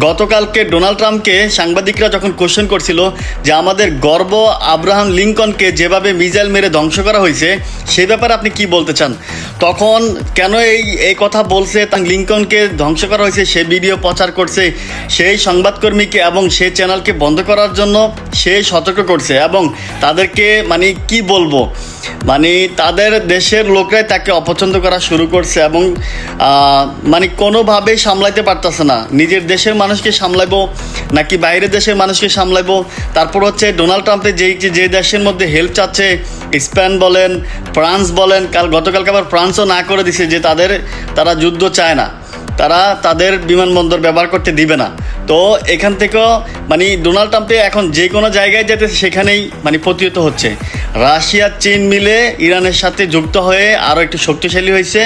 গতকালকে ডোনাল্ড ট্রাম্পকে সাংবাদিকরা যখন কোশ্চেন করছিল যে আমাদের গর্ব আব্রাহাম লিঙ্কনকে যেভাবে মিসাইল মেরে ধ্বংস করা হয়েছে সেই ব্যাপারে আপনি কি বলতে চান, তখন কেন এই কথা বলছে, তা লিঙ্কনকে ধ্বংস করা হয়েছে সে ভিডিও প্রচার করছে, সেই সংবাদকর্মীকে এবং সেই চ্যানেলকে বন্ধ করার জন্য সে সতর্ক করছে এবং তাদেরকে মানে কি বলবো, মানে তাদের দেশের লোকরাই তাকে অপছন্দ করা শুরু করছে এবং মানে কোনোভাবেই সামলাইতে পারতেছে না। নিজের দেশের মানুষকে সামলাইবো নাকি বাইরের দেশের মানুষকে সামলাইবো। তারপর হচ্ছে ডোনাল্ড ট্রাম্পের যে দেশের মধ্যে হেল্প চাচ্ছে, স্পেন বলেন, ফ্রান্স বলেন, গতকালকে আবার ফ্রান্সও না করে দিছে যে তারা যুদ্ধ চায় না, তারা তাদের বিমানবন্দর ব্যবহার করতে দিবে না। তো এখান থেকেও মানে ডোনাল্ড ট্রাম্পে এখন যে কোনো জায়গায় যেতে সেখানেই মানে প্রতিহত হচ্ছে। রাশিয়া চীন মিলে ইরানের সাথে যুক্ত হয়ে আরও একটু শক্তিশালী হয়েছে।